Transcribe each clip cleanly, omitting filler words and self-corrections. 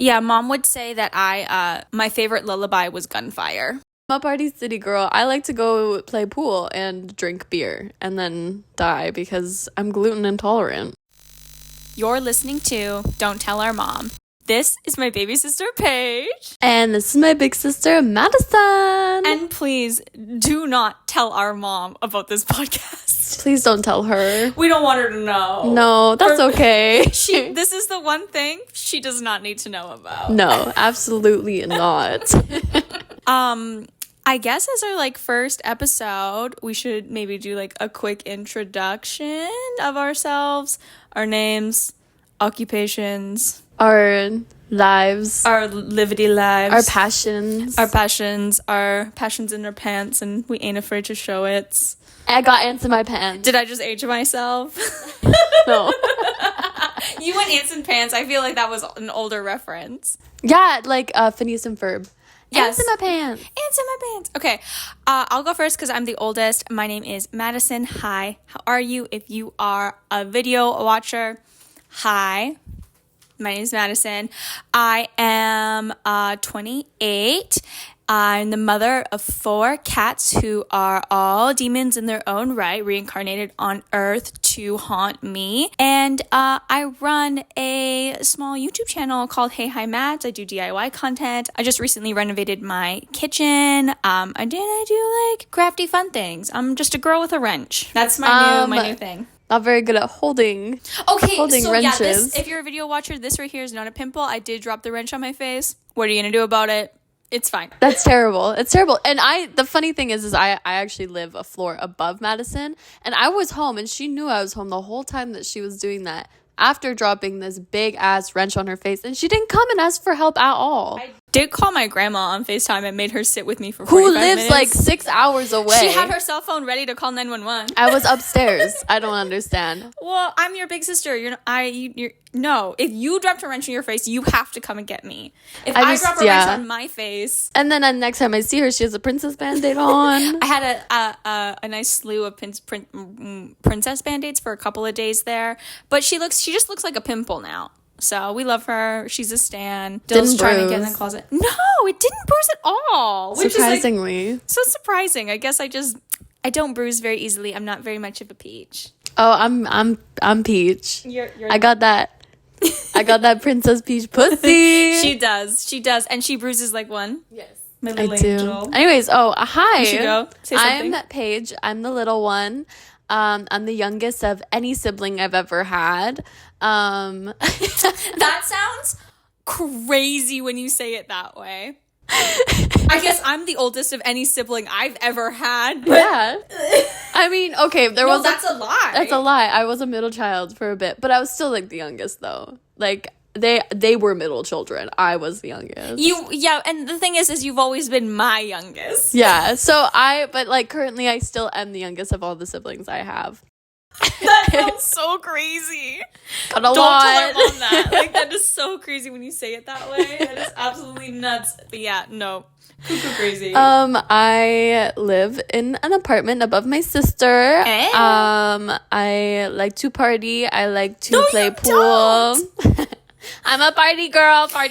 Yeah, Mom would say that my favorite lullaby was Gunfire. I'm a party city girl. I like to go play pool and drink beer and then die because I'm gluten intolerant. You're listening to Don't Tell Our Mom. This is my baby sister, Paige. And this is my big sister, Madison. And please do not tell our mom about this podcast. Please don't tell her. We don't want her to know. No, that's okay. This is the one thing she does not need to know about. No, absolutely not. I guess as our first episode, we should maybe do a quick introduction of ourselves, our names, occupations, our lives, our livity lives, our passions in our pants, and we ain't afraid to show it. I got ants in my pants. Did I just age myself? No. You went ants in pants. I feel like that was an older reference. Yeah, Phineas and Ferb. Yes. Ants in my pants. Ants in my pants. Okay, I'll go first because I'm the oldest. My name is Madison. Hi, how are you? If you are a video watcher, hi. My name is Madison. I am 28. I'm the mother of 4 cats who are all demons in their own right, reincarnated on Earth to haunt me. And I run a small YouTube channel called Hey Hi Mads. I do DIY content. I just recently renovated my kitchen. I do crafty fun things. I'm just a girl with a wrench. That's my new thing. Not very good at holding wrenches. Yeah, if you're a video watcher, this right here is not a pimple. I did drop the wrench on my face. What are you gonna do about it? It's fine. That's terrible. It's terrible. And the funny thing is I actually live a floor above Madison, and I was home, and she knew I was home the whole time that she was doing that after dropping this big ass wrench on her face, and she didn't come and ask for help at all. I did call my grandma on FaceTime and made her sit with me for 45 minutes. Who lives 6 hours away. She had her cell phone ready to call 911. I was upstairs. I don't understand. Well, I'm your big sister. No, if you dropped a wrench in your face, you have to come and get me. If I drop a wrench on my face. And then next time I see her, she has a princess band-aid on. I had a nice slew of princess band-aids for a couple of days there. But she just looks like a pimple now. So we love her. She's a stan. Dill's trying to get in the closet. No, it didn't bruise at all. Surprisingly. Which is so surprising. I guess I don't bruise very easily. I'm not very much of a peach. Oh, I'm Peach. I got that Princess Peach pussy. She does, and she bruises like one. Yes, my little angel. Anyways, hi. You should go. Say something. I'm Paige. I'm the little one. I'm the youngest of any sibling I've ever had. That sounds crazy when you say it that way. I guess I'm the oldest of any sibling I've ever had. But... Yeah. I mean, okay, that's a lie. That's a lie. I was a middle child for a bit, but I was still the youngest though. They were middle children. I was the youngest. And the thing is you've always been my youngest. Yeah. So currently I still am the youngest of all the siblings I have. That sounds so crazy. Don't tell her mom that. That is so crazy when you say it that way. That is absolutely nuts. But yeah, no. Cuckoo crazy. I live in an apartment above my sister. Hey. I like to party. I like to play pool. I'm a party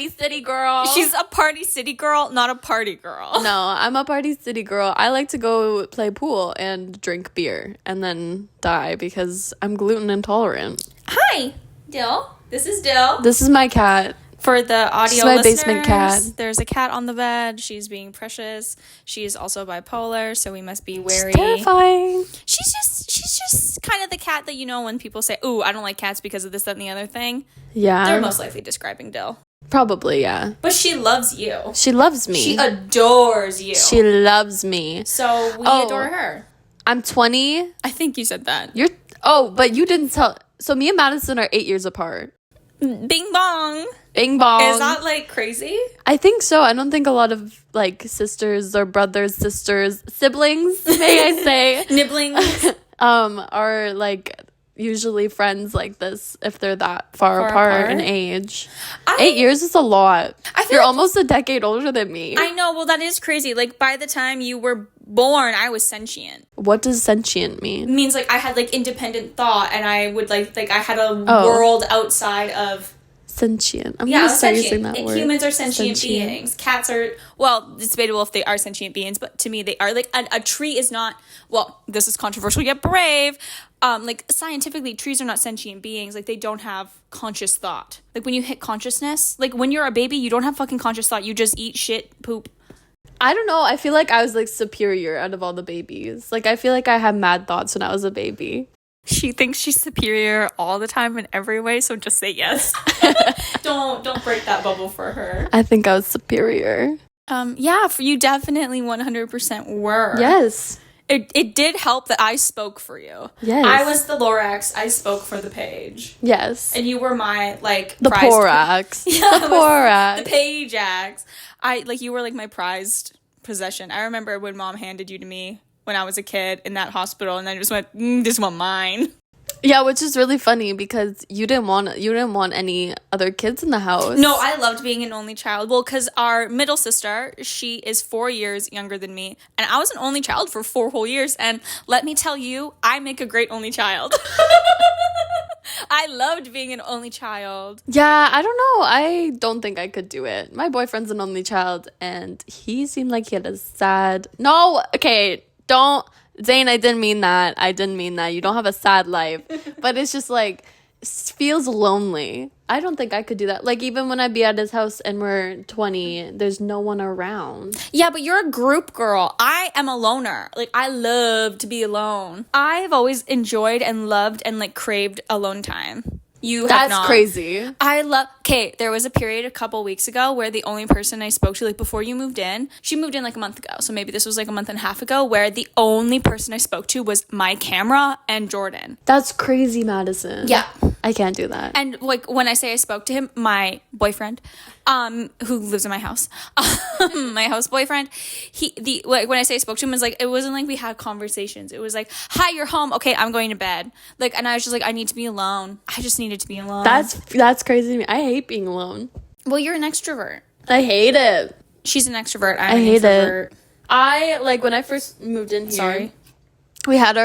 city girl. She's a party city girl, not a party girl. No, I'm a party city girl. I like to go play pool and drink beer and then die because I'm gluten intolerant. Hi, Dill. This is Dill. This is my cat. For the audio She's my listeners, basement cat. There's a cat on the bed. She's being precious. She is also bipolar, so we must be wary. She's terrifying. She's just kind of the cat that, when people say, "Ooh, I don't like cats because of this, that, and the other thing." Yeah. They're most likely describing Dill. Probably, yeah. But she loves you. She loves me. She adores you. She loves me. So we adore her. I'm 20. I think you said that. But you didn't tell. So me and Madison are 8 years apart. Bing bong. Bing bong. Is that crazy? I think so. I don't think a lot of sisters or brothers, siblings, may I say, nibblings, are usually friends like this if they're that far apart in age. 8 years is a lot. You're almost a decade older than me. I know. Well, that is crazy. By the time you were born, I was sentient. What does sentient mean? It means I had independent thought, and I would I had a world outside of Sentient. I'm gonna start using that word. Humans are sentient beings. Cats are, well, it's debatable if they are sentient beings, but to me they are. Like a tree is not, well, this is controversial yet brave. Like scientifically, trees are not sentient beings. Like they don't have conscious thought. Like when you hit consciousness, like when you're a baby, you don't have fucking conscious thought. You just eat shit, poop. I don't know. I feel like I was like superior out of all the babies. Like I feel like I had mad thoughts when I was a baby. She thinks she's superior all the time in every way, so just say yes. Don't break that bubble for her. I think I was superior. Yeah, for you definitely 100% were. Yes. It did help that I spoke for you. Yes. I was the Lorax. I spoke for the Paige. Yes. And you were my, like, the Porax. Yeah, the Porax. The Paige-ax. You were, like, my prized possession. I remember when Mom handed you to me when I was a kid in that hospital, and then I just went, this one mine. Yeah, which is really funny because you didn't want any other kids in the house. No, I loved being an only child. Well, because our middle sister, she is 4 years younger than me, and I was an only child for 4 whole years. And let me tell you, I make a great only child. I loved being an only child. Yeah, I don't know. I don't think I could do it. My boyfriend's an only child, and he seemed like he had a sad. No, okay, don't. Zane, I didn't mean that. You don't have a sad life. But it's just like, it feels lonely. I don't think I could do that. Like, even when I'd be at his house and we're 20, there's no one around. Yeah, but you're a group girl. I am a loner. Like, I love to be alone. I've always enjoyed and loved and, like, craved alone time. That's crazy. Okay, there was a period a couple weeks ago where the only person I spoke to, like, before you moved in, she moved in like a month ago, so maybe this was like a month and a half ago, where the only person I spoke to was my camera and Jordan. That's crazy, Madison. Yeah. I can't do that. And, like, when I say I spoke to him, my boyfriend, who lives in my house, my house boyfriend, when I say I spoke to him, it wasn't like we had conversations. It was like, hi, you're home. Okay, I'm going to bed. Like, and I was just like, I need to be alone. I just needed to be alone. That's crazy to me. I hate being alone. Well, you're an extrovert. I hate it. She's an extrovert. I'm an introvert. When I first moved in here. Sorry. We had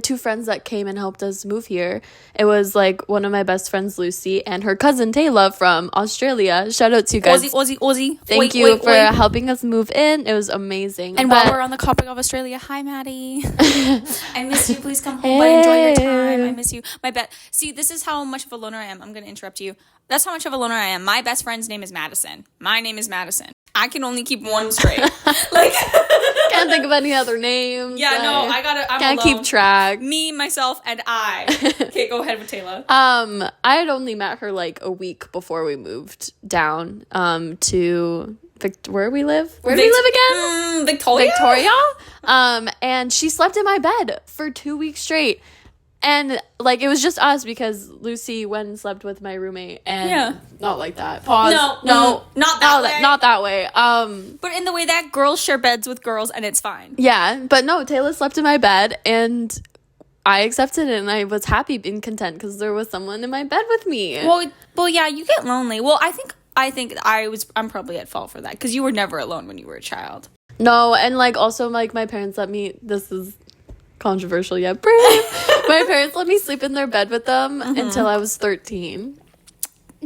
2 friends that came and helped us move here. It was like one of my best friends, Lucy, and her cousin Taylor from Australia. Shout out to you guys. Aussie. Thank you for helping us move in. It was amazing. And while we're on the topic of Australia, hi Maddie. I miss you. Please come home, but enjoy your time. I miss you. See, this is how much of a loner I am. I'm gonna interrupt you. That's how much of a loner I am. My best friend's name is Madison. My name is Madison. I can only keep one straight. Can't think of any other names. Yeah, no, I'm can't alone. keep track. Me, myself, and I. Okay, go ahead with Taylor. I had only met her like a week before we moved down to where we live. Where do we live again? Victoria. And she slept in my bed for 2 weeks straight. And, like, it was just us because Lucy went and slept with my roommate. And not like that. Pause. No, not that way. Not that way. But in the way that girls share beds with girls, and it's fine. Yeah, but no, Taylor slept in my bed, and I accepted it, and I was happy and content because there was someone in my bed with me. Well, yeah, you get lonely. Well, I think I'm probably at fault for that because you were never alone when you were a child. No, and, like, also, like, my parents let me, this is controversial yet brave. My parents let me sleep in their bed with them until I was 13.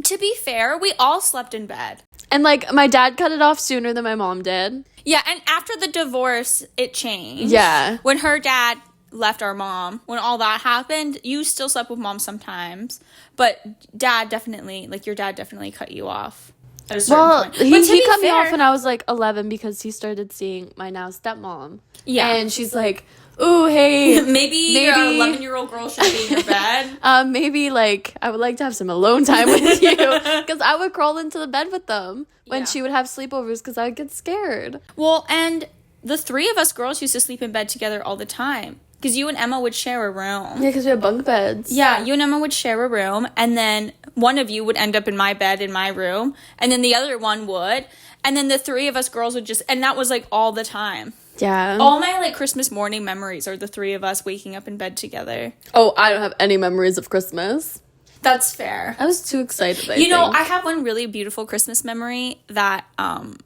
To be fair, we all slept in bed. And, like, my dad cut it off sooner than my mom did. Yeah, and after the divorce, it changed. Yeah. When her dad left our mom, when all that happened, you still slept with mom sometimes. But your dad definitely cut you off at a certain point. He cut me off when I was, like, 11 because he started seeing my now stepmom. Yeah. And she's like, ooh, hey. maybe your 11-year-old girl should be in your bed. Maybe, like, I would like to have some alone time with you. Because I would crawl into the bed with them when she would have sleepovers because I would get scared. Well, and the 3 of us girls used to sleep in bed together all the time. Because you and Emma would share a room. Yeah, because we have bunk beds. Yeah, you and Emma would share a room. And then one of you would end up in my bed in my room. And then the other one would. And then the 3 of us girls would just... And that was, like, all the time. Yeah. All my, like, Christmas morning memories are the 3 of us waking up in bed together. Oh, I don't have any memories of Christmas. That's fair. I was too excited, I have one really beautiful Christmas memory that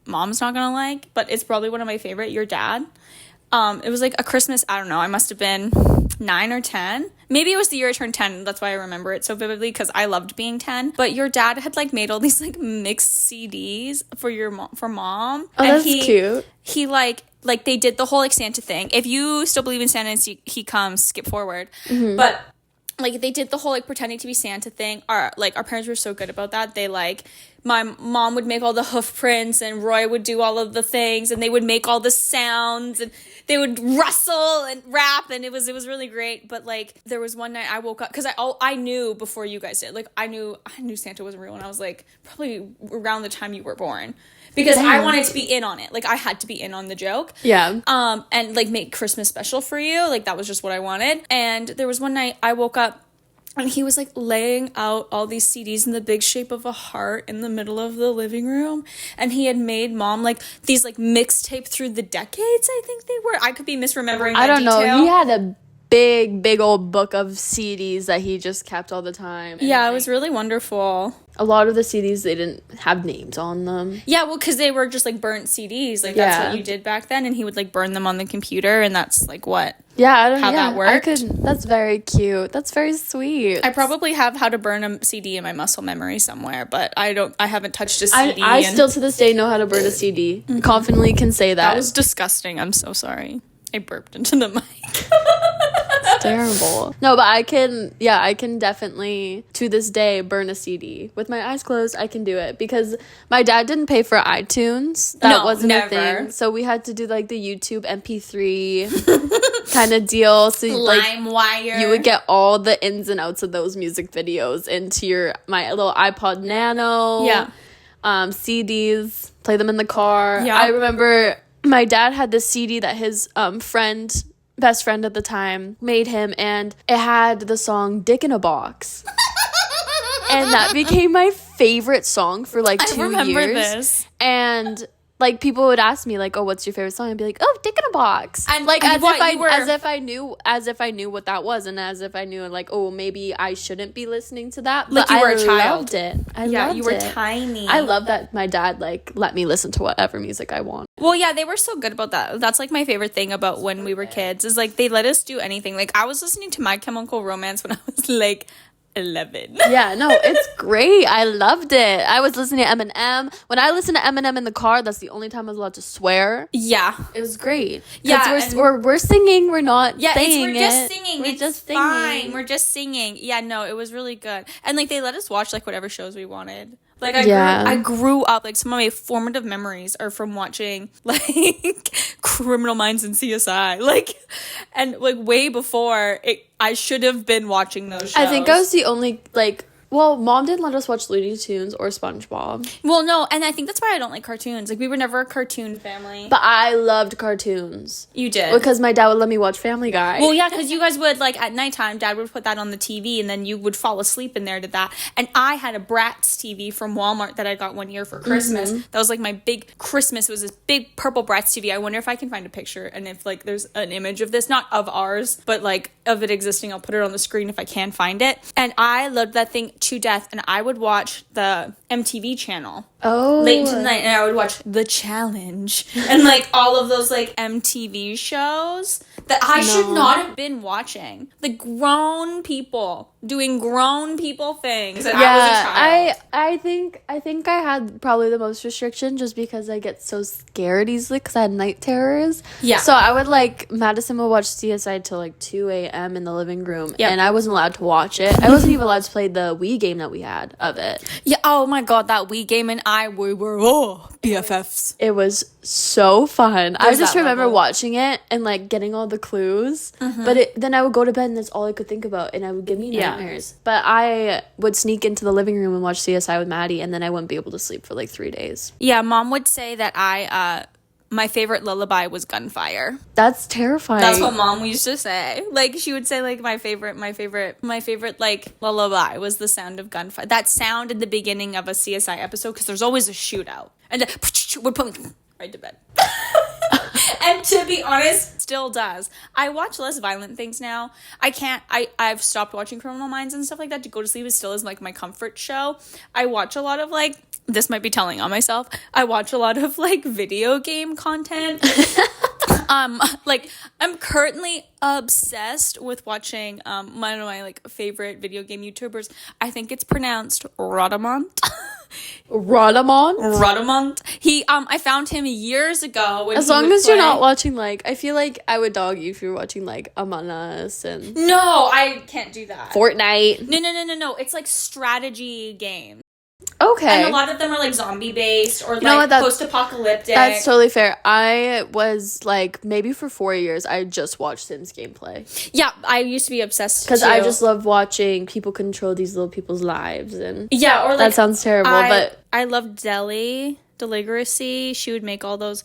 Mom's not gonna like, but it's probably one of my favorite. Your dad. It was like a Christmas, I don't know, I must have been 9 or 10. Maybe it was the year I turned 10. That's why I remember it so vividly, because I loved being 10. But your dad had like made all these like mixed CDs for mom. Oh, and that's cute. He like they did the whole like Santa thing. If you still believe in Santa and he comes, skip forward. But like they did the whole like pretending to be Santa thing. Our parents were so good about that. They like, my mom would make all the hoof prints and Roy would do all of the things, and they would make all the sounds and they would rustle and rap, and it was really great. But like there was one night I woke up, because I knew before you guys did. Like I knew Santa wasn't real when I was like probably around the time you were born, because I wanted to be in on it. Like I had to be in on the joke. Yeah. And like make Christmas special for you. Like that was just what I wanted. And there was one night I woke up and he was like laying out all these CDs in the big shape of a heart in the middle of the living room. And he had made mom like these like mixtape through the decades, I think they were. I could be misremembering I don't detail. know. He had a big old book of CDs that he just kept all the time. And yeah, it was really wonderful. A lot of the CDs, they didn't have names on them. Yeah, well, because they were just like burnt CDs. Like that's what you did back then. And he would like burn them on the computer, and that's like what. Yeah, that worked. That's very cute. That's very sweet. I probably have how to burn a CD in my muscle memory somewhere, but I haven't touched a I CD. still to this day know how to burn a CD. Confidently can say that. That was disgusting. I'm so sorry. I burped into the mic. Terrible. No, but I can definitely to this day burn a CD with my eyes closed. I can do it because my dad didn't pay for iTunes. That wasn't a thing. So we had to do like the YouTube MP3 kind of deal. So like LimeWire. You would get all the ins and outs of those music videos into my little iPod Nano. Yeah. CDs, play them in the car. Yeah. I remember my dad had this CD that his best friend at the time made him, and it had the song Dick in a Box. And that became my favorite song for like 2 years. I remember this. And like people would ask me like, "Oh, what's your favorite song?" I'd be like, "Oh, Dick in a Box." And like as if I knew what that was, and as if I knew like, oh, maybe I shouldn't be listening to that. Like but you were I a child. Loved it. You were tiny. I love that my dad like let me listen to whatever music I want. Well, yeah, they were so good about that. That's like my favorite thing about when we were kids is like they let us do anything. Like I was listening to My Chemical Romance when I was like 11. Yeah, no, it's great. I loved it. I was listening to Eminem. When I listened to Eminem in the car, that's the only time I was allowed to swear. Yeah. It was great. Yeah. We're singing. We're not Yeah, saying we're just singing. We're it's just singing. fine. We're just singing. Yeah, no, it was really good. And like they let us watch like whatever shows we wanted. Like I grew up, like some of my formative memories are from watching like Criminal Minds and CSI. Like, and like way before I should have been watching those shows. I think I was the only like. Well, mom didn't let us watch Looney Tunes or SpongeBob. Well, no, and I think that's why I don't like cartoons. Like, we were never a cartoon family. But I loved cartoons. You did? Because my dad would let me watch Family Guy. Well, yeah, because you guys would, like, at nighttime, Dad would put that on the TV, and then you would fall asleep in there to that. And I had a Bratz TV from Walmart that I got one year for Christmas. That was, like, my big Christmas. It was this big purple Bratz TV. I wonder if I can find a picture, and if, like, there's an image of this. Not of ours, but, like, of it existing. I'll put it on the screen if I can find it. And I loved that thing to death, and I would watch the MTV channel late into the night, and I would watch The Challenge and like all of those like MTV shows that I should not have been watching. Like grown people doing grown people things. And I was a child. I think I had probably the most restriction just because I get so scared easily because I had night terrors. Yeah. So I would like Madison would watch CSI till like 2 a.m. in the living room, and I wasn't allowed to watch it. I wasn't even allowed to play the Wii game that we had of it. Yeah. Oh my god, that Wii game and we were BFFs. It was so fun. I just remember watching it and like getting all the clues, but then I would go to bed and that's all I could think about, and I would give me nightmares. But I would sneak into the living room and watch CSI with Maddie, and then I wouldn't be able to sleep for like 3 days. Yeah, Mom would say that my favorite lullaby was Gunfire. That's terrifying. That's what Mom used to say. Like she would say like my favorite like lullaby was the sound of gunfire. That sound in the beginning of a CSI episode, because there's always a shootout, and would put me right to bed. And to be honest, still does. I watch less violent things now. I've stopped watching Criminal Minds and stuff like that. To go to sleep, it still is like my comfort show. I watch a lot of like, this might be telling on myself, I watch a lot of like video game content. Like, I'm currently obsessed with watching one of my like favorite video game YouTubers. I think it's pronounced Rodamont. Rodamont? He I found him years ago when as long as you're not watching, like, I feel like I would dog you if you're watching like Among Us and No, I can't do that. Fortnite. No. It's like strategy games. Okay. And a lot of them are like zombie based or like post-apocalyptic. That's totally fair. I was like, maybe for 4 years, I just watched Sims gameplay. Yeah, I used to be obsessed because I just love watching people control these little people's lives, and yeah, or like that sounds terrible, but I love Deligracy. She would make all those.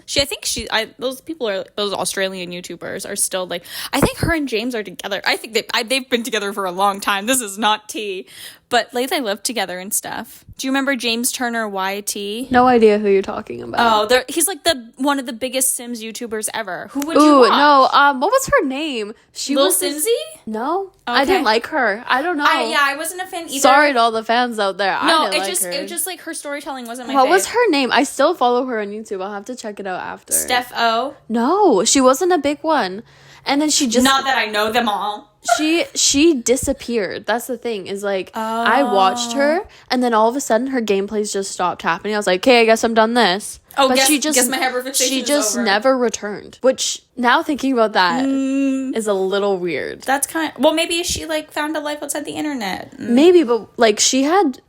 Those people are those Australian YouTubers are still like. I think her and James are together. I think they've been together for a long time. This is not tea, but like they live together and stuff. Do you remember James Turner YT? No idea who you're talking about. Oh, he's like one of the biggest Sims YouTubers ever. Who would you watch? No, what was her name? She Lil was Simsy? No, okay. I didn't like her. I don't know. I wasn't a fan either. Sorry to all the fans out there. No, I didn't her. It was just like her storytelling wasn't my What fave. was her name? I still follow her on YouTube. I'll have to check it out after. Steph O? No, she wasn't a big one. And then she just... Not that I know them all. She disappeared. That's the thing, is like, I watched her, and then all of a sudden, her gameplays just stopped happening. I was like, okay, I guess I'm done this. Oh, but guess my hyperfixation she just is over. never returned. Which, now thinking about that, is a little weird. That's kind of... Well, maybe she, like, found a life outside the internet. Maybe, but, like, she had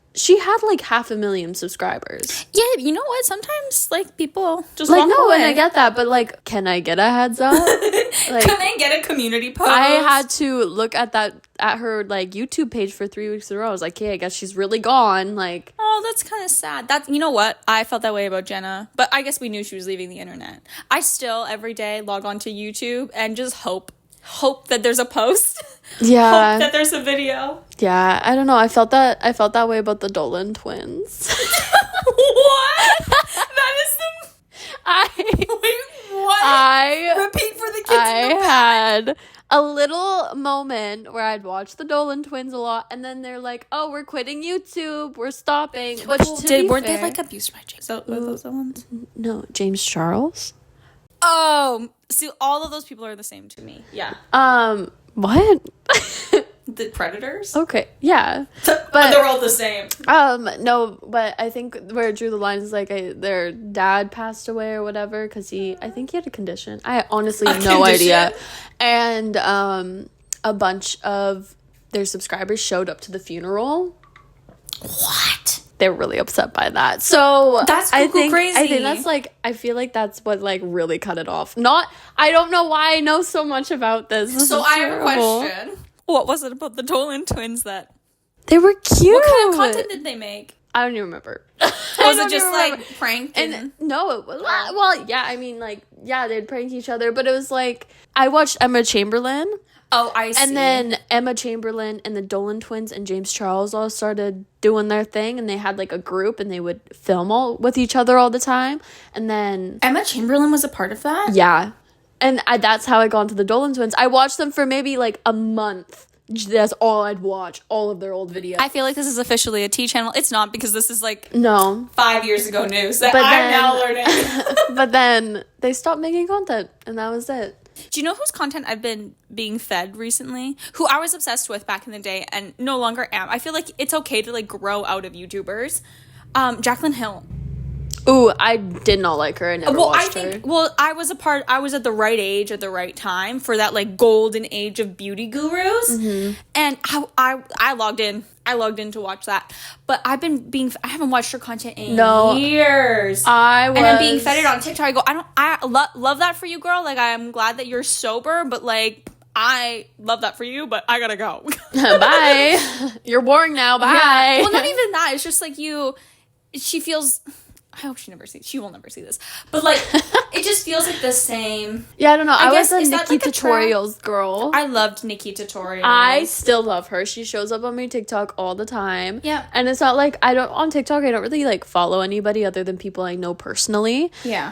like 500,000 subscribers. Yeah, you know what? Sometimes like people just like walk no, away. and I get that, but like, can I get a heads up? Like, can I get a community post? I had to look at her like YouTube page for 3 weeks in a row. I was like, okay, I guess she's really gone. Like, oh, that's kind of sad. You know what? I felt that way about Jenna, but I guess we knew she was leaving the internet. I still every day log on to YouTube and just hope that there's a post. Yeah. Hope that there's a video. Yeah, I don't know. I felt that way about the Dolan twins. What? That is Wait, what? Repeat for the kids in the back. Had a little moment where I'd watch the Dolan twins a lot, and then they're like, "Oh, we're quitting YouTube. We're stopping." Which weren't they like abused by James? Were those the ones? No, James Charles. Oh, see, all of those people are the same to me. Yeah. What? The Predators? Okay, yeah. But they're all the same. No, but I think where it drew the line is like their dad passed away or whatever, because I think he had a condition. I honestly have no idea. And a bunch of their subscribers showed up to the funeral. What? They're really upset by that. So that's crazy. I think that's like, I feel like that's what like really cut it off. I don't know why I know so much about this. So I have a question. What was it about the Dolan twins that... They were cute. What kind of content did they make? I don't even remember. Was it just like prank? And no, it was... Well, yeah, I mean, like, yeah, they'd prank each other, but it was like... I watched Emma Chamberlain. Oh, I see. And then Emma Chamberlain and the Dolan twins and James Charles all started doing their thing, and they had like a group, and they would film all with each other all the time. And then... Emma Chamberlain was a part of that? Yeah. And that's how I got into the Dolan twins. I watched them for maybe like a month. That's all I'd watch, all of their old videos. I feel like this is officially a tea channel. It's not, because this is like 5 years ago news that I'm now learning. But then they stopped making content, and that was it. Do you know whose content I've been being fed recently? Who I was obsessed with back in the day and no longer am. I feel like it's okay to like grow out of YouTubers. Jaclyn Hill. Ooh, I did not like her. I never watched her. Well, I was at the right age at the right time for that like golden age of beauty gurus. Mm-hmm. And I logged in to watch that. But I haven't watched her content in years. And I'm being fed it on TikTok. I love that for you, girl. Like, I'm glad that you're sober, but like, I love that for you, but I gotta go. Bye. You're boring now. Bye. Yeah. Well, not even that. It's just like she feels... I hope she will never see this. But like, it just feels like the same. Yeah, I don't know. I was a Nikki like Tutorials girl. I loved Nikki Tutorials. I still love her. She shows up on my TikTok all the time. Yeah. And it's not like on TikTok I don't really like follow anybody other than people I know personally. Yeah.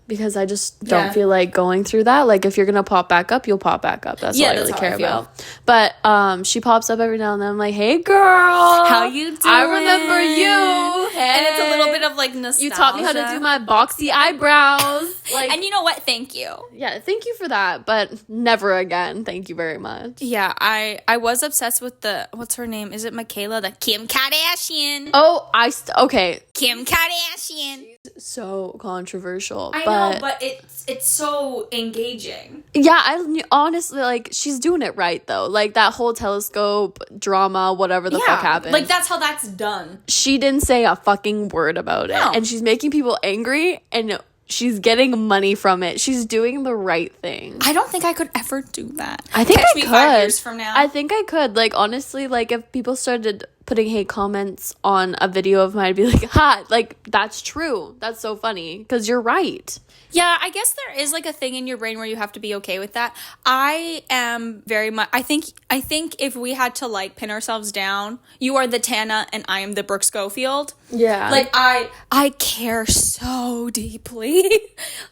Because I just don't feel like going through that. Like, if you're gonna pop back up, you'll pop back up. That's all I really care about. But she pops up every now and then. I'm like, hey girl, how you doing? I remember you. Hey. And it's a little bit of like nostalgia. You taught me how to do my boxy eyebrows. videos. Like, And you know what? Thank you. yeah, thank you for that, but never again. Thank you very much. Yeah, I was obsessed with the, what's her name? Is it Michaela? The Kim Kardashian. Oh, okay. Kim Kardashian. So controversial. I know, but it's so engaging. Yeah, honestly, like, she's doing it right, though. Like, that whole telescope drama, whatever the fuck happened. Like, that's how that's done. She didn't say a fucking word about it. No. And she's making people angry, and she's getting money from it. She's doing the right thing. I don't think I could ever do that. I think Catch I me could. 5 years from now. I think I could. Like, honestly, like, if people started putting hate comments on a video of mine, I'd be like, ha, like, that's true. That's so funny. Because you're right. Yeah, I guess there is like a thing in your brain where you have to be okay with that. I am very much, I think if we had to like pin ourselves down, you are the Tana and I am the Brooke Schofield. Yeah. Like I care so deeply.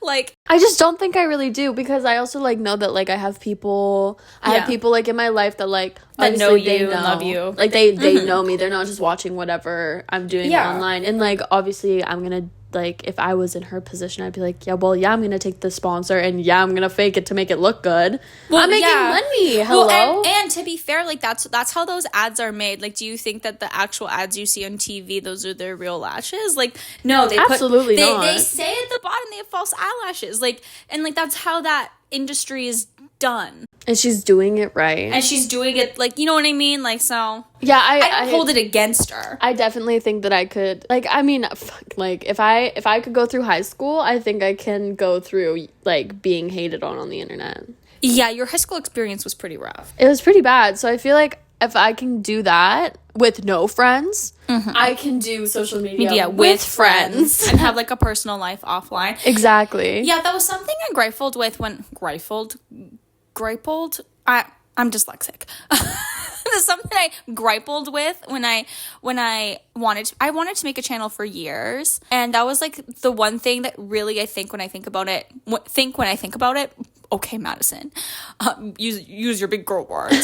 Like, I just don't think I really do, because I also like know that like I have people like in my life that like that know obviously you and love you. Like they know me. They're not just watching whatever I'm doing online. And like obviously I'm gonna, like, if I was in her position, I'd be like, I'm gonna take the sponsor and I'm gonna fake it to make it look good. Well, I'm making money. Hello. Well, and to be fair, like that's how those ads are made. Like, do you think that the actual ads you see on TV, those are their real lashes? Like, no, they absolutely not. They say at the bottom they have false eyelashes. Like, and like that's how that industry is done. And she's doing it right. And she's doing it, like, you know what I mean? Like, so yeah, I don't hold it against her. I definitely think that I could, like, I mean, like, if I could go through high school, I think I can go through, like, being hated on the internet. Yeah, your high school experience was pretty rough. It was pretty bad. So I feel like if I can do that with no friends, I can do social media with friends. And have, like, a personal life offline. Exactly. Yeah, that was something I griped with when... I'm dyslexic. That's something I griped with when I wanted to make a channel for years, and that was like the one thing that really I think when I think about it. Okay, Madison, use your big girl words.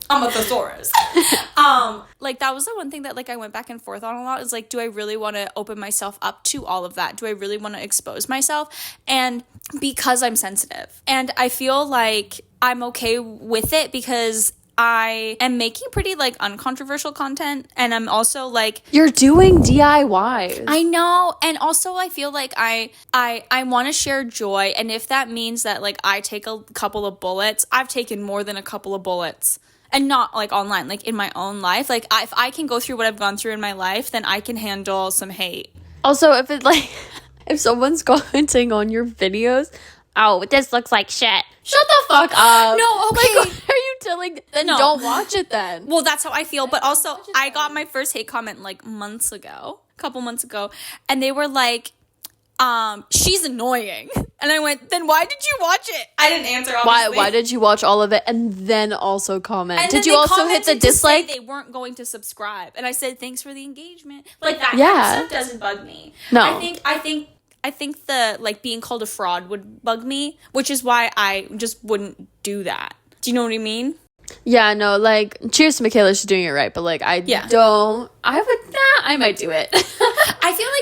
I'm a thesaurus. Like that was the one thing that like I went back and forth on a lot. Is like, do I really want to open myself up to all of that? Do I really want to expose myself? And because I'm sensitive, and I feel like I'm okay with it because I am making pretty like uncontroversial content, and I'm also like, you're doing DIYs. I know, and also I feel like I want to share joy, and if that means that like I take a couple of bullets, I've taken more than a couple of bullets, and not like online, like in my own life. Like if I can go through what I've gone through in my life, then I can handle some hate. Also, if it like if someone's commenting on your videos, oh, this looks like shit. Shut the fuck up. No, okay. Like, what are you telling? Then don't watch it then. Well, that's how I feel. But also, I got my first hate comment like a couple months ago. And they were like, she's annoying. And I went, then why did you watch it? I didn't answer, obviously. Why did you watch all of it and then also comment? And did you also hit the dislike? They weren't going to subscribe. And I said, thanks for the engagement. Like that kind of stuff doesn't bug me. No. I think the, like, being called a fraud would bug me, which is why I just wouldn't do that. Do you know what I mean? Yeah, no, like, cheers to Michaela, she's doing it right, but, like, I might do it. I feel like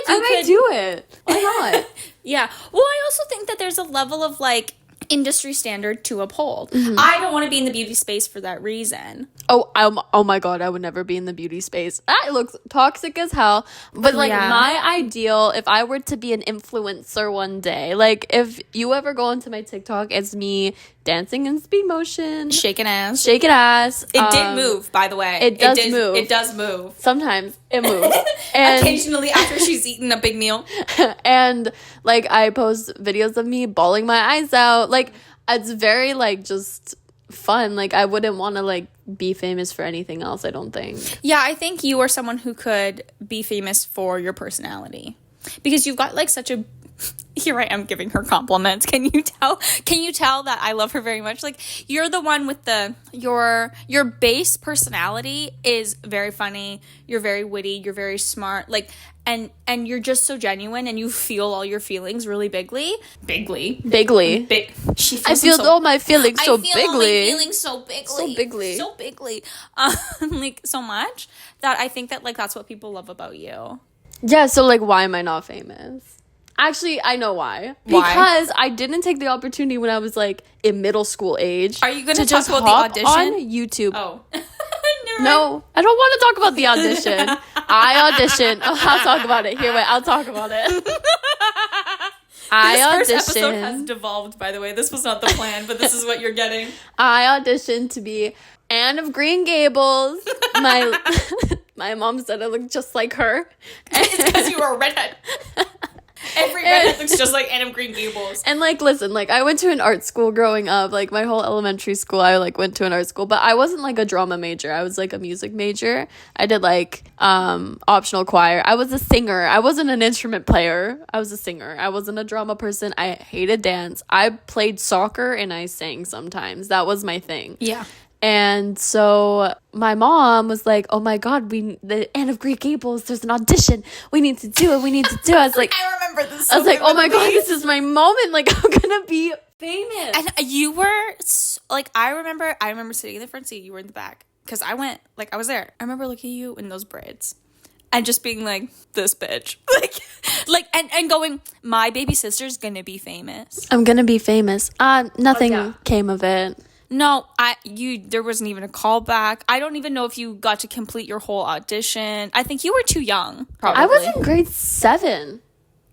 I might do it. Why not? Yeah. Well, I also think that there's a level of, like, industry standard to uphold. I don't want to be in the beauty space for that reason. Oh my god, I would never be in the beauty space. That looks toxic as hell. But like my ideal, if I were to be an influencer one day, like if you ever go into my TikTok, it's me dancing in speed motion, shaking ass. It did move, by the way. It does move. Sometimes it moves. And occasionally after she's eaten a big meal. And like I post videos of me bawling my eyes out. Like it's very like just fun. Like I wouldn't want to like be famous for anything else, I don't think. Yeah, I think you are someone who could be famous for your personality, because you've got like such a here I am giving her compliments. Can you tell that I love her very much? Like you're the one with your base personality is very funny, you're very witty, you're very smart, like and you're just so genuine, and you feel all your feelings really bigly. I feel all my feelings so bigly. Like so much that I think that like that's what people love about you. Yeah, so like why am I not famous? Actually, I know why. Why? Because I didn't take the opportunity when I was like in middle school age. Are you going to talk just about the hop audition? on YouTube. Oh. No, I don't want to talk about the audition. I auditioned. Oh, I'll talk about it. Here, wait, I'll talk about it. This first episode has devolved, by the way. This was not the plan, but this is what you're getting. I auditioned to be Anne of Green Gables. My mom said I looked just like her. It's because you were a redhead. Every redhead looks just like Anne of Green Gables. And like, listen, like I went to an art school growing up. Like my whole elementary school, I like went to an art school, but I wasn't like a drama major. I was like a music major. I did like optional choir. I was a singer. I wasn't an instrument player. I was a singer. I wasn't a drama person. I hated dance. I played soccer and I sang sometimes. That was my thing. Yeah. And so my mom was like, oh my God, the Anne of Green Gables, there's an audition. We need to do it. We need to do it. I was like, I remember this. I was like, oh my God, this is my moment. Like, I'm going to be famous. And you were, like, I remember sitting in the front seat. You were in the back. Because I was there. I remember looking at you in those braids. And just being like, this bitch. and going, my baby sister's going to be famous. I'm going to be famous. Nothing came of it. No, there wasn't even a callback. I don't even know if you got to complete your whole audition. I think you were too young, probably. I was in grade 7.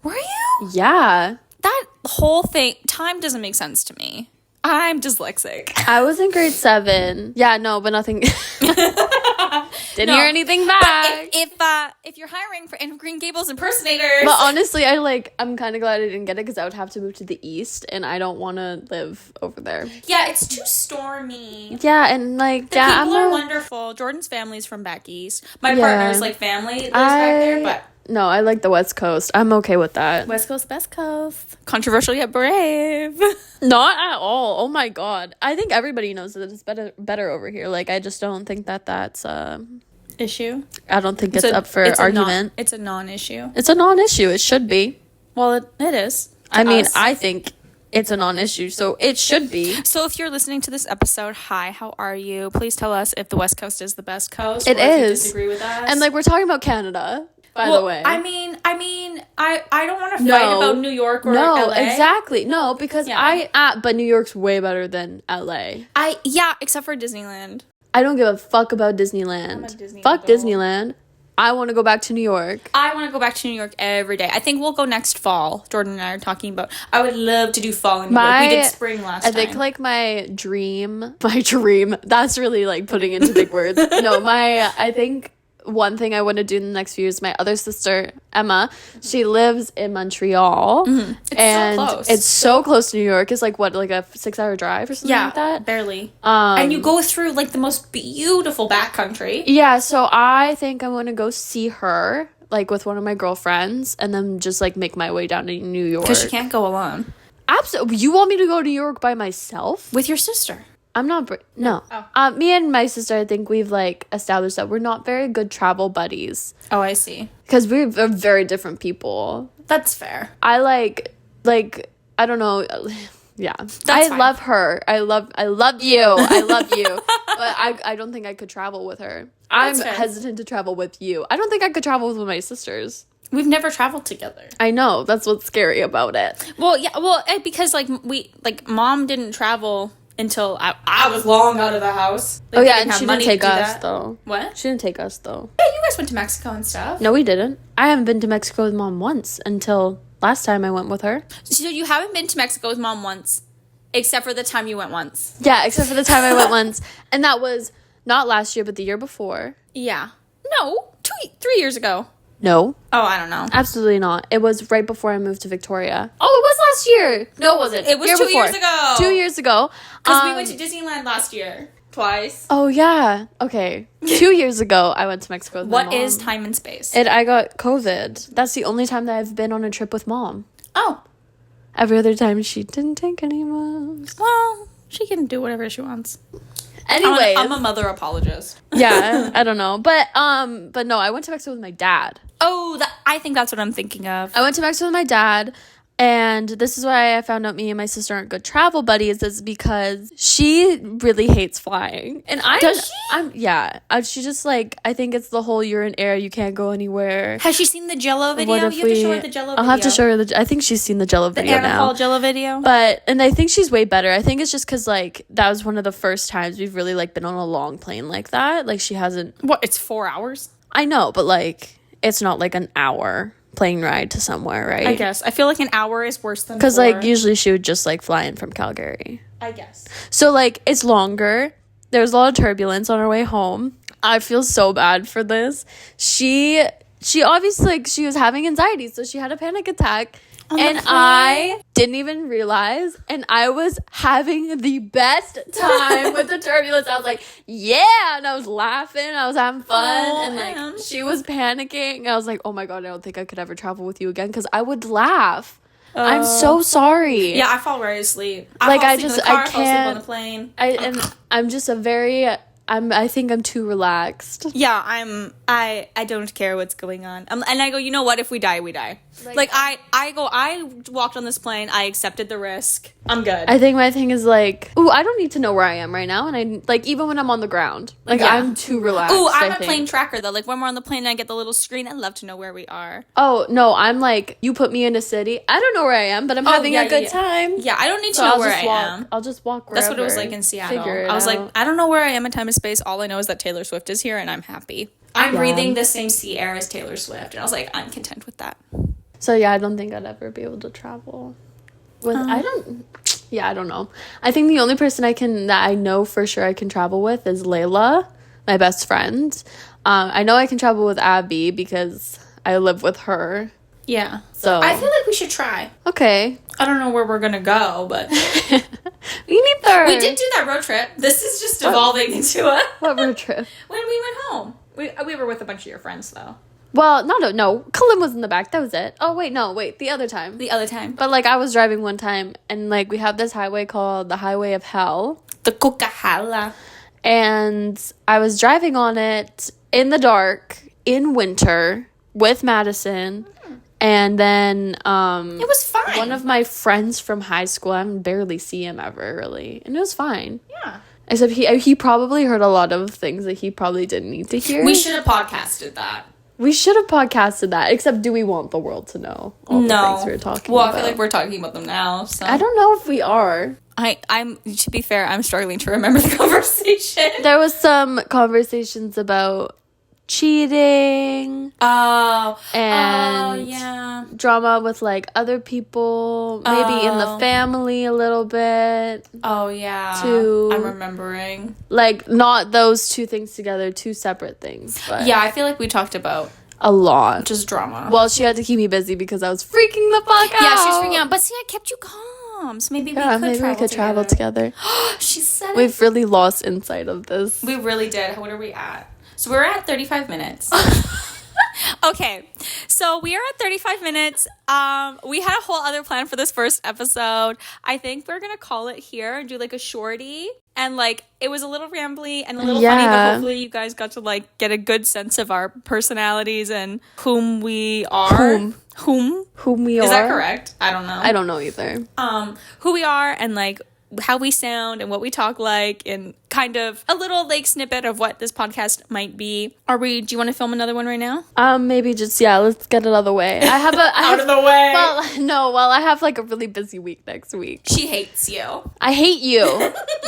Were you? Yeah. That whole thing, time doesn't make sense to me. I'm dyslexic. I was in grade 7. Yeah, no, but nothing. Didn't hear anything back. But if you're hiring for Anne of Green Gables impersonators. But honestly, I'm kind of glad I didn't get it because I would have to move to the east and I don't want to live over there. Yeah, it's too stormy. Yeah, and like, the people are wonderful. Jordan's family's from back east. My partner's like family lives back there, but. No, I like the West Coast. I'm okay with that. West Coast, best coast. Controversial yet brave. Not at all. Oh my God. I think everybody knows that it's better over here. Like, I just don't think that's issue. I don't think it's up for argument. It's a non-issue. It's a non-issue. It should be. Well, it is. I mean, I think it's a non-issue, so it should be. So if you're listening to this episode, hi, how are you? Please tell us if the West Coast is the best coast. It or is. If you disagree with us. And like, we're talking about Canada. By the way, I don't want to fight about New York or LA. No, exactly. No, because but New York's way better than LA. Except for Disneyland. I don't give a fuck about Disneyland. Fuck Disneyland. I want to go back to New York. I want to go back to New York every day. I think we'll go next fall. Jordan and I are talking about. I would love to do fall in New York. We did spring last time. I think like my dream. That's really like putting into big words. No, I think. One thing I want to do in the next few years, my other sister, Emma, she lives in Montreal. Mm-hmm. It's so close. It's so close to New York. It's like, what, like a 6-hour drive or something like that? Barely. And you go through like the most beautiful backcountry. Yeah, so I think I want to go see her, like with one of my girlfriends, and then just like make my way down to New York. Because you can't go alone. Absolutely. You want me to go to New York by myself? With your sister. I'm not. No. Oh. Me and my sister, I think we've like established that we're not very good travel buddies. Oh, I see. Because we're very different people. That's fair. I like I don't know. Yeah, I love her. I love you. I love you. But I don't think I could travel with her. I'm hesitant to travel with you. I don't think I could travel with my sisters. We've never traveled together. I know. That's what's scary about it. Well, yeah. Well, because mom didn't travel until I was long out of the house. Like, and she didn't take us though. What? She didn't take us though. Yeah, you guys went to Mexico and stuff. No, we didn't. I haven't been to Mexico with mom once until last time I went with her. So you haven't been to Mexico with mom once, except for the time you went once. Yeah, except for the time I went once, and that was not last year, but the year before. Yeah. No, 3 years ago. No. Oh, I don't know. Absolutely not. It was right before I moved to Victoria. Oh, it was last year. No, it wasn't. It was 2 years ago. 2 years ago. Because we went to Disneyland last year. Twice. Oh, yeah. Okay. 2 years ago, I went to Mexico with my mom. What is time and space? I got COVID. That's the only time that I've been on a trip with mom. Oh. Every other time, she didn't take any moms. Well, she can do whatever she wants. Anyways. I'm a mother apologist. Yeah, I don't know. But no, I went to Mexico with my dad. Oh, I think that's what I'm thinking of. I went to Mexico with my dad. And this is why I found out me and my sister aren't good travel buddies, is because she really hates flying. And she just like, I think it's the whole you're in air, you can't go anywhere. Has she seen the Jello video? You have to show her the Jello video. I'll have to show her I think she's seen the Jello video now. The Anna Jello video. And I think she's way better. I think it's just because like that was one of the first times we've really like been on a long plane like that. Like she hasn't. What? It's 4 hours? I know, but like it's not like an hour plane ride to somewhere, right? I guess. I feel like an hour is worse than 4. Because like usually she would just like fly in from Calgary. I guess. So like it's longer. There's a lot of turbulence on our way home. I feel so bad for this. She obviously like she was having anxiety, so she had a panic attack. And I didn't even realize, and I was having the best time with the turbulence. I was like, yeah, and I was laughing, I was having fun, and like she was panicking. I was like, oh my god, I don't think I could ever travel with you again, because I would laugh. I'm so sorry. Yeah, I fall right asleep. I fall can't. asleep on the plane. I'm just a very. I think I'm too relaxed. Yeah, I don't care what's going on. And I go, you know what? If we die, we die. Like I walked on this plane. I accepted the risk. I'm good. I think my thing is like, I don't need to know where I am right now. And I like, even when I'm on the ground, like I'm too relaxed. I'm a plane tracker though. Like when we're on the plane and I get the little screen, I love to know where we are. Oh no, I'm like, you put me in a city. I don't know where I am, but I'm having a good time. Yeah, I don't need to know where I am. I'll just walk wherever. That's what it was like in Seattle. I was like, I don't know where I am in time and space. All I know is that Taylor Swift is here and I'm happy. I'm breathing the same sea air as Taylor Swift. And I was like, I'm content with that. So yeah, I don't think I'd ever be able to travel with, I don't know. I think the only person that I know for sure I can travel with is Layla, my best friend. I know I can travel with Abby because I live with her. Yeah. So I feel like we should try. Okay. I don't know where we're gonna go, but me neither. We did do that road trip. This is just evolving into a what road trip? When we went home. We were with a bunch of your friends though. Well, no. Colin was in the back. That was it. Oh, wait, the other time. But, like, I was driving one time, and, like, we have this highway called the Highway of Hell. The Coquihalla. And I was driving on it in the dark, in winter, with Madison. And then, it was fine. One of my friends from high school, I barely see him ever, really. And it was fine. Yeah. Except he probably heard a lot of things that he probably didn't need to hear. We should have podcasted that. We should have podcasted that, except do we want the world to know all the things we were talking about? Well, I feel like we're talking about them now, so. I don't know if we are. I'm to be fair, I'm struggling to remember the conversation. There was some conversations about cheating. And drama with like other people, maybe in the family a little bit. Oh yeah. Too. I'm remembering. Like not those two things together, two separate things. But yeah, I feel like we talked about a lot. Just drama. Well, she had to keep me busy because I was freaking the fuck out. Yeah, she was freaking out. But see, I kept you calm. So maybe we could travel together. She said We've really lost insight of this. We really did. What are we at? So we're at 35 minutes. Okay, so we are at 35 minutes. We had a whole other plan for this first episode. I think we're gonna call it here and do like a shorty. And like it was a little rambly and a little funny, but hopefully you guys got to like get a good sense of our personalities and whom we are. Whom we are. Is that correct? I don't know. I don't know either. Who we are and like how we sound and what we talk like and kind of a little like snippet of what this podcast might be. Do you want to film another one right now? Maybe just, let's get it out of the way. I have out of the way. Well, I have like a really busy week next week. She hates you. I hate you.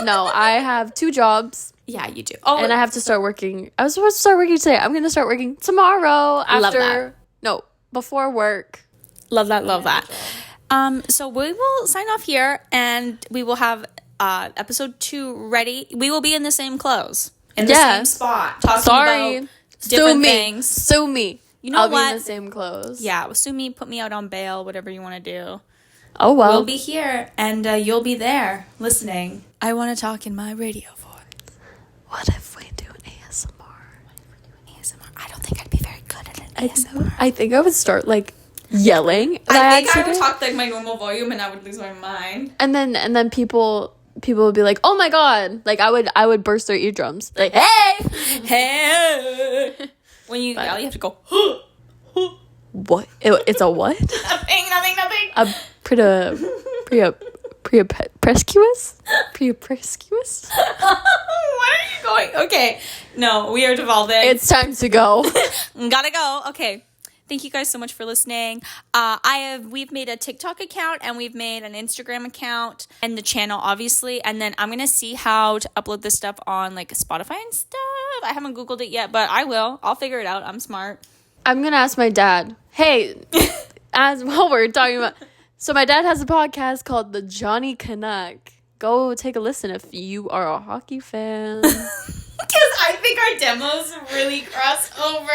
No, I have 2 jobs. Yeah, you do. Oh, and I have to start working. I was supposed to start working today. I'm going to start working tomorrow before work. Love that. So we will sign off here and we will have episode 2 ready. We will be in the same clothes. In the same spot. Talking about different things. Sue me. You know I'll what? be in the same clothes. Yeah, sue me, put me out on bail, whatever you want to do. Oh, well. We'll be here and you'll be there listening. I want to talk in my radio voice. What if we do an ASMR? I don't think I'd be very good at an ASMR. I think I would start like yelling. I think I would talk like my normal volume and I would lose my mind. And then people would be like, "Oh my god!" Like I would burst their eardrums. Like, hey. When you yell, you have to go. What? It's a what? Nothing. Prescuous? Prescuous? Where are you going? Okay. No, we are devolving. It's time to go. Gotta go. Okay. Thank you guys so much for listening. We've made a TikTok account and we've made an Instagram account and the channel, obviously. And then I'm gonna see how to upload this stuff on like Spotify and stuff. I haven't Googled it yet, but I will. I'll figure it out. I'm smart. I'm gonna ask my dad. Hey, as well, we're talking about. So my dad has a podcast called The Johnny Canuck. Go take a listen if you are a hockey fan. Because I think our demos really cross over.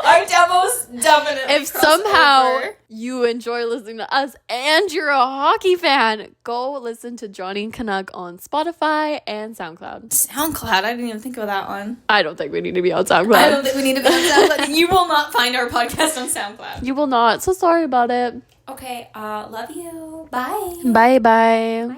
Our demos definitely If somehow you enjoy listening to us and you're a hockey fan, go listen to Johnny Canuck on Spotify and SoundCloud. SoundCloud? I didn't even think of that one. I don't think we need to be on SoundCloud. I don't think we need to be on SoundCloud. You will not find our podcast on SoundCloud. You will not. So sorry about it. Okay, love you. Bye. Bye.